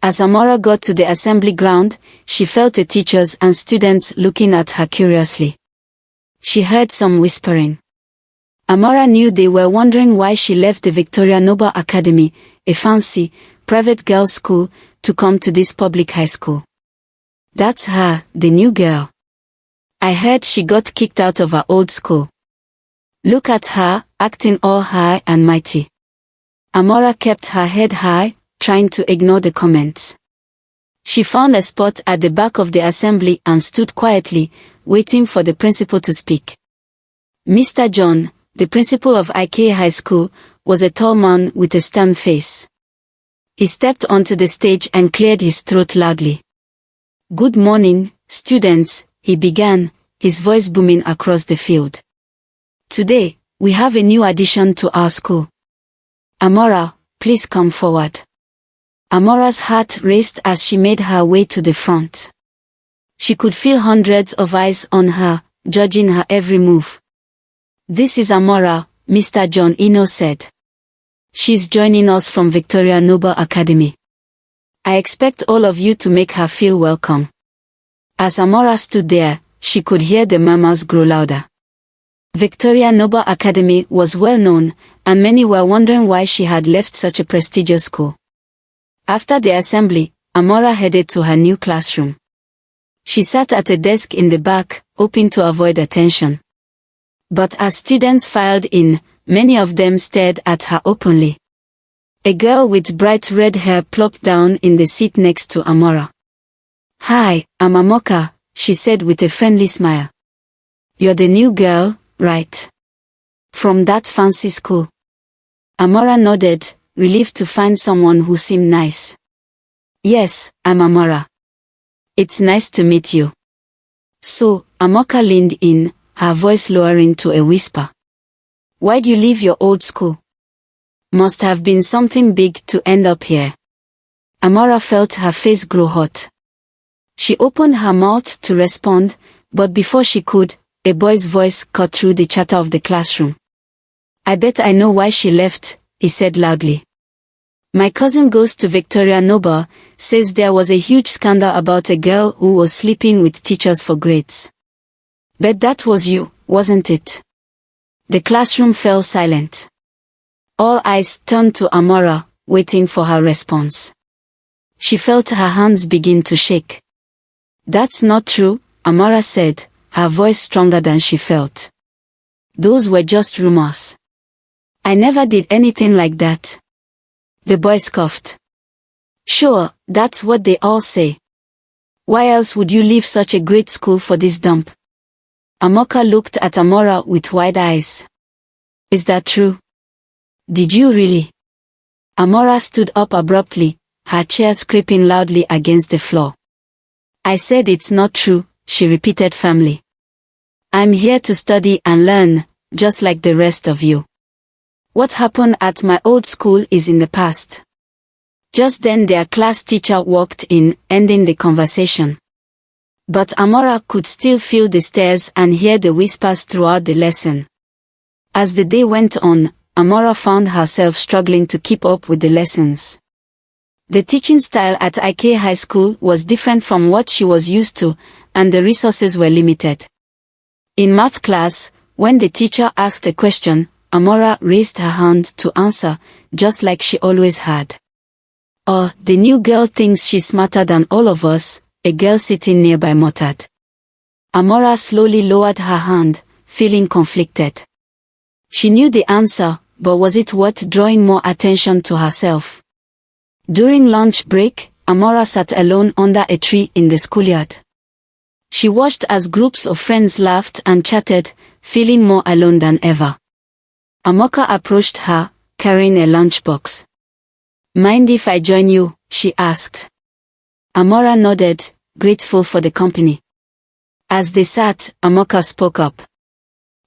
As Amora got to the assembly ground, she felt the teachers and students looking at her curiously. She heard some whispering. Amora knew they were wondering why she left the Victoria Noble Academy, a fancy, private girls' school, to come to this public high school. That's her, the new girl. I heard she got kicked out of her old school. Look at her, acting all high and mighty. Amora kept her head high, trying to ignore the comments. She found a spot at the back of the assembly and stood quietly, waiting for the principal to speak. Mr. John, the principal of IK High School, was a tall man with a stern face. He stepped onto the stage and cleared his throat loudly. "Good morning, students," he began, his voice booming across the field. "Today, we have a new addition to our school. Amora, please come forward." Amora's heart raced as she made her way to the front. She could feel hundreds of eyes on her, judging her every move. "This is Amora," Mr. John Eno said. "She's joining us from Victoria Noble Academy. I expect all of you to make her feel welcome." As Amora stood there, she could hear the murmurs grow louder. Victoria Noble Academy was well known, and many were wondering why she had left such a prestigious school. After the assembly, Amora headed to her new classroom. She sat at a desk in the back, hoping to avoid attention. But as students filed in, many of them stared at her openly. A girl with bright red hair plopped down in the seat next to Amora. "Hi, I'm Amoka," she said with a friendly smile. "You're the new girl, right? From that fancy school?" Amora nodded, relieved to find someone who seemed nice. "Yes, I'm Amora. It's nice to meet you." So, Amoka leaned in, her voice lowering to a whisper. "Why'd you leave your old school? Must have been something big to end up here." Amora felt her face grow hot. She opened her mouth to respond, but before she could, a boy's voice cut through the chatter of the classroom. "I bet I know why she left," he said loudly. "My cousin goes to Victoria Noble, says there was a huge scandal about a girl who was sleeping with teachers for grades. Bet that was you, wasn't it?" The classroom fell silent. All eyes turned to Amora, waiting for her response. She felt her hands begin to shake. "That's not true," Amora said, her voice stronger than she felt. "Those were just rumors. I never did anything like that." The boy scoffed. "Sure, that's what they all say. Why else would you leave such a great school for this dump?" Amoka looked at Amora with wide eyes. "Is that true? Did you really?" Amora stood up abruptly, her chair scraping loudly against the floor. "I said it's not true," she repeated firmly. "I'm here to study and learn, just like the rest of you. What happened at my old school is in the past." Just then their class teacher walked in, ending the conversation. But Amora could still feel the stares and hear the whispers throughout the lesson. As the day went on, Amora found herself struggling to keep up with the lessons. The teaching style at IK High School was different from what she was used to, and the resources were limited. In math class, when the teacher asked a question, Amora raised her hand to answer, just like she always had. "Oh, the new girl thinks she's smarter than all of us," a girl sitting nearby muttered. Amora slowly lowered her hand, feeling conflicted. She knew the answer, but was it worth drawing more attention to herself? During lunch break, Amora sat alone under a tree in the schoolyard. She watched as groups of friends laughed and chatted, feeling more alone than ever. Amoka approached her, carrying a lunchbox. "Mind if I join you?" she asked. Amora nodded, grateful for the company. As they sat, Amoka spoke up.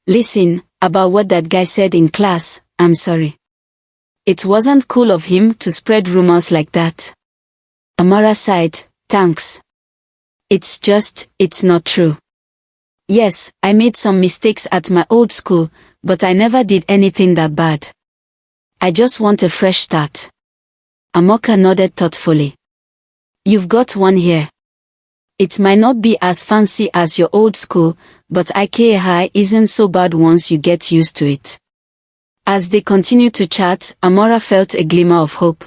"Listen, about what that guy said in class, I'm sorry. It wasn't cool of him to spread rumors like that." Amora sighed, "Thanks. It's not true. Yes, I made some mistakes at my old school, but I never did anything that bad. I just want a fresh start." Amoka nodded thoughtfully. You've got one here. It might not be as fancy as your old school, but IK High isn't so bad once you get used to it. As they continued to chat, Amora felt a glimmer of hope.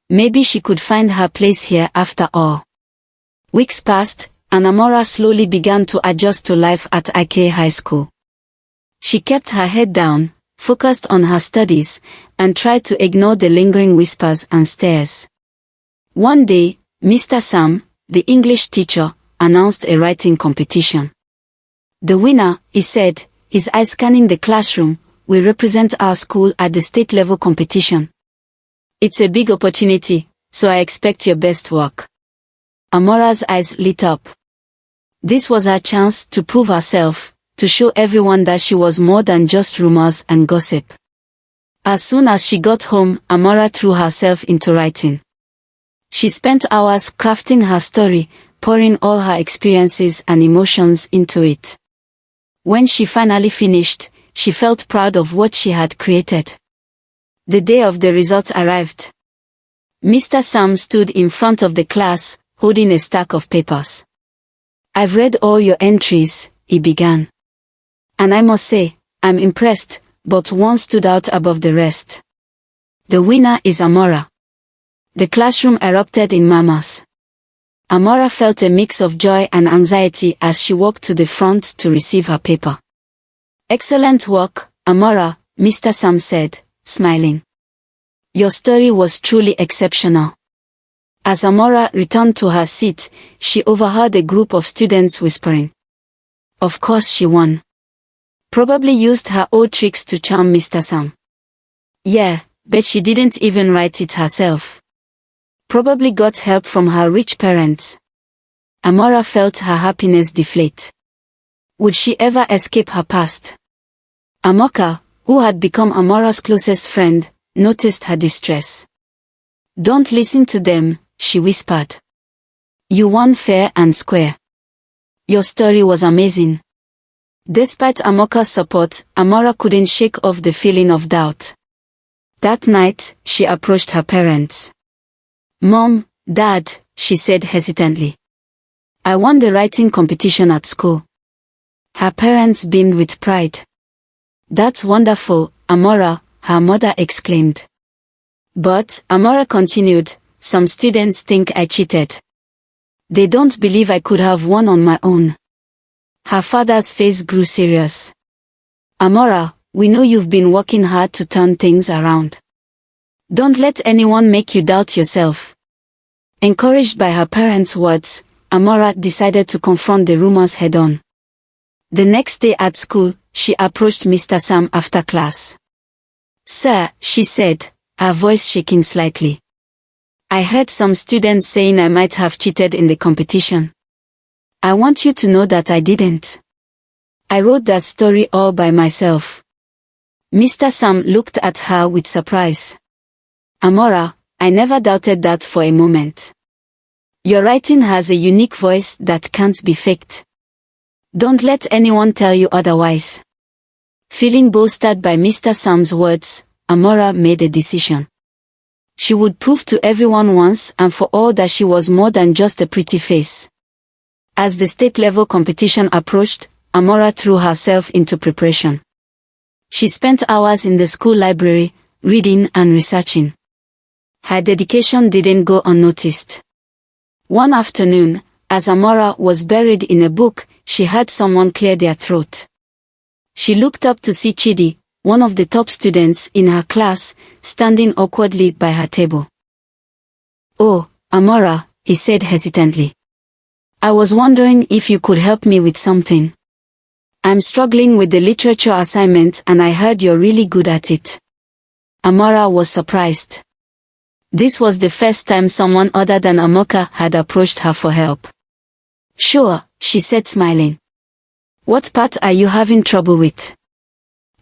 Maybe she could find her place here after all. Weeks passed, and Amora slowly began to adjust to life at IK High School. She kept her head down, focused on her studies, and tried to ignore the lingering whispers and stares. One day, Mr. Sam, the English teacher, announced a writing competition. The winner, he said, his eyes scanning the classroom, will represent our school at the state-level competition. It's a big opportunity, so I expect your best work. Amora's eyes lit up. This was her chance to prove herself, to show everyone that she was more than just rumors and gossip. As soon as she got home, Amora threw herself into writing. She spent hours crafting her story, pouring all her experiences and emotions into it. When she finally finished, she felt proud of what she had created. The day of the results arrived. Mr. Sam stood in front of the class, holding a stack of papers. "I've read all your entries," he began. "And I must say, I'm impressed, but one stood out above the rest. The winner is Amora." The classroom erupted in murmurs. Amora felt a mix of joy and anxiety as she walked to the front to receive her paper. "Excellent work, Amora," Mr. Sam said, smiling. "Your story was truly exceptional." As Amora returned to her seat, she overheard a group of students whispering. Of course she won. Probably used her old tricks to charm Mr. Sam. Yeah, bet she didn't even write it herself. Probably got help from her rich parents. Amora felt her happiness deflate. Would she ever escape her past? Amoka, who had become Amora's closest friend, noticed her distress. "Don't listen to them," she whispered. "You won fair and square. Your story was amazing." Despite Amoka's support, Amora couldn't shake off the feeling of doubt. That night, she approached her parents. "Mom, Dad," she said hesitantly. "I won the writing competition at school." Her parents beamed with pride. "That's wonderful, Amora," her mother exclaimed. "But," Amora continued, "some students think I cheated. They don't believe I could have won on my own." Her father's face grew serious. "Amora, we know you've been working hard to turn things around. Don't let anyone make you doubt yourself." Encouraged by her parents' words, Amora decided to confront the rumors head-on. The next day at school, she approached Mr. Sam after class. "Sir," she said, her voice shaking slightly. "I heard some students saying I might have cheated in the competition. I want you to know that I didn't. I wrote that story all by myself." Mr. Sam looked at her with surprise. "Amora, I never doubted that for a moment. Your writing has a unique voice that can't be faked. Don't let anyone tell you otherwise." Feeling bolstered by Mr. Sam's words, Amora made a decision. She would prove to everyone once and for all that she was more than just a pretty face. As the state-level competition approached, Amora threw herself into preparation. She spent hours in the school library, reading and researching. Her dedication didn't go unnoticed. One afternoon, as Amora was buried in a book, she heard someone clear their throat. She looked up to see Chidi, one of the top students in her class, standing awkwardly by her table. "Oh, Amora," he said hesitantly. "I was wondering if you could help me with something. I'm struggling with the literature assignment and I heard you're really good at it." Amora was surprised. This was the first time someone other than Amoka had approached her for help. "Sure," she said smiling. "What part are you having trouble with?"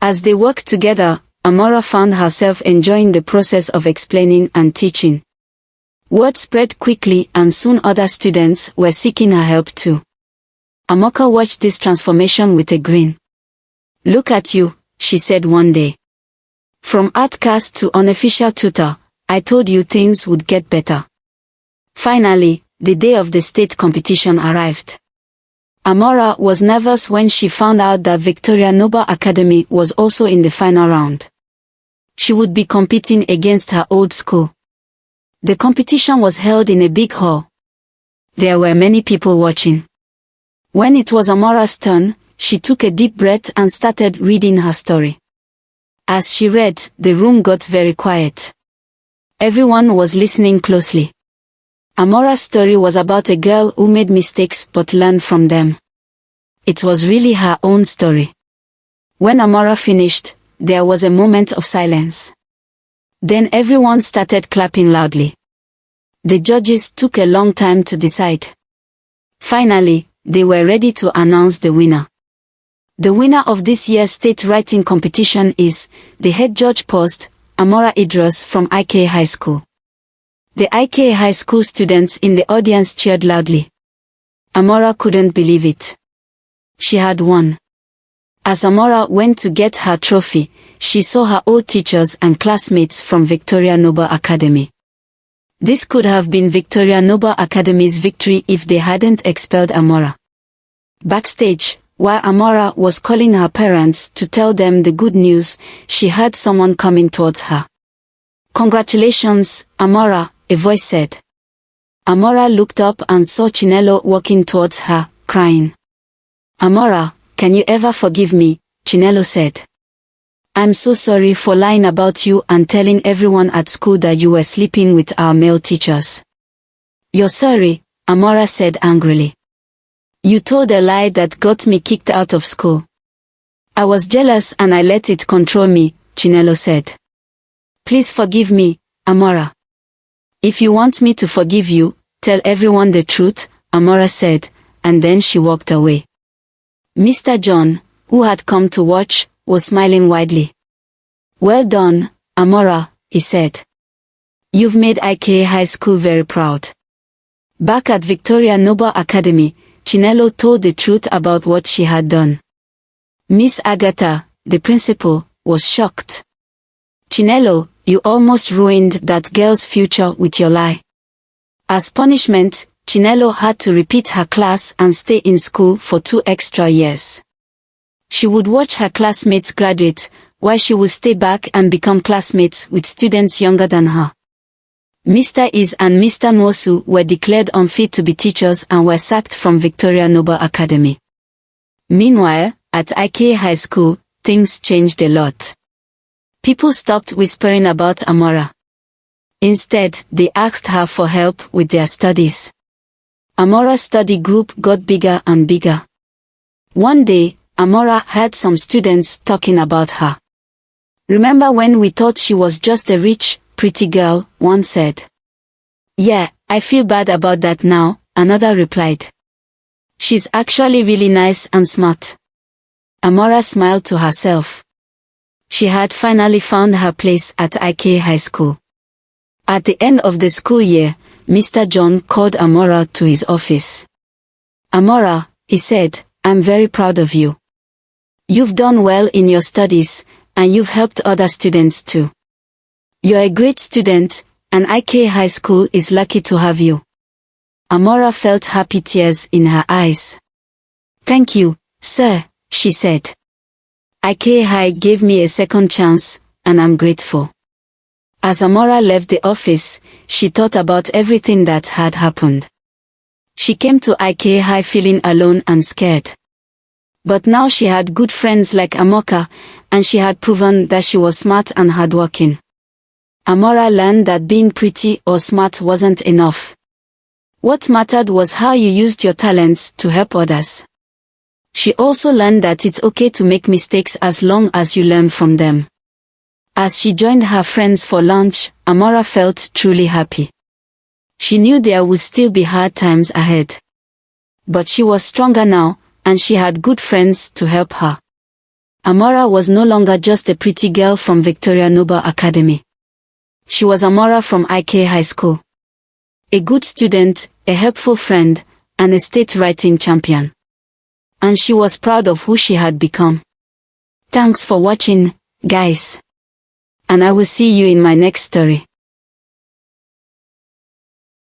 As they worked together, Amora found herself enjoying the process of explaining and teaching. Word spread quickly and soon other students were seeking her help too. Amoka watched this transformation with a grin. "Look at you," she said one day. "From outcast to unofficial tutor, I told you things would get better." Finally, the day of the state competition arrived. Amora was nervous when she found out that Victoria Noble Academy was also in the final round. She would be competing against her old school. The competition was held in a big hall. There were many people watching. When it was Amora's turn, she took a deep breath and started reading her story. As she read, the room got very quiet. Everyone was listening closely. Amora's story was about a girl who made mistakes but learned from them. It was really her own story. When Amora finished, there was a moment of silence. Then everyone started clapping loudly. The judges took a long time to decide. Finally, they were ready to announce the winner. The winner of this year's state writing competition is, the head judge paused, Amora Idris from IK High School. The IK High School students in the audience cheered loudly. Amora couldn't believe it. She had won. As Amora went to get her trophy, she saw her old teachers and classmates from Victoria Noble Academy. This could have been Victoria Noble Academy's victory if they hadn't expelled Amora. Backstage, while Amora was calling her parents to tell them the good news, she heard someone coming towards her. "Congratulations, Amora," a voice said. Amora looked up and saw Chinelo walking towards her, crying. "Amora, can you ever forgive me?" Chinelo said. "I'm so sorry for lying about you and telling everyone at school that you were sleeping with our male teachers." "You're sorry," Amora said angrily. "You told a lie that got me kicked out of school." "I was jealous and I let it control me," Chinelo said. "Please forgive me, Amora." "If you want me to forgive you, tell everyone the truth," Amora said, and then she walked away. Mr. John, who had come to watch, was smiling widely. "Well done, Amora," he said. "You've made IK High School very proud." Back at Victoria Noble Academy, Chinelo told the truth about what she had done. Miss Agatha, the principal, was shocked. "Chinelo, you almost ruined that girl's future with your lie." As punishment, Chinelo had to repeat her class and stay in school for 2 extra years. She would watch her classmates graduate, while she would stay back and become classmates with students younger than her. Mr. Is and Mr. Nwosu were declared unfit to be teachers and were sacked from Victoria Noble Academy. Meanwhile, at IK High School, things changed a lot. People stopped whispering about Amora. Instead, they asked her for help with their studies. Amora's study group got bigger and bigger. One day, Amora heard some students talking about her. "Remember when we thought she was just a rich, pretty girl?" one said. "Yeah, I feel bad about that now," another replied. "She's actually really nice and smart." Amora smiled to herself. She had finally found her place at IK High School. At the end of the school year, Mr. John called Amora to his office. "Amora," he said, "I'm very proud of you. You've done well in your studies, and you've helped other students too. You're a great student, and IK High School is lucky to have you." Amora felt happy tears in her eyes. "Thank you, sir," she said. "IK High gave me a second chance, and I'm grateful." As Amora left the office, she thought about everything that had happened. She came to IK High feeling alone and scared. But now she had good friends like Amoka, and she had proven that she was smart and hardworking. Amora learned that being pretty or smart wasn't enough. What mattered was how you used your talents to help others. She also learned that it's okay to make mistakes as long as you learn from them. As she joined her friends for lunch, Amora felt truly happy. She knew there would still be hard times ahead. But she was stronger now, and she had good friends to help her. Amora was no longer just a pretty girl from Victoria Noble Academy. She was Amora from IK High School. A good student, a helpful friend, and a state writing champion. And she was proud of who she had become. Thanks for watching, guys. And I will see you in my next story.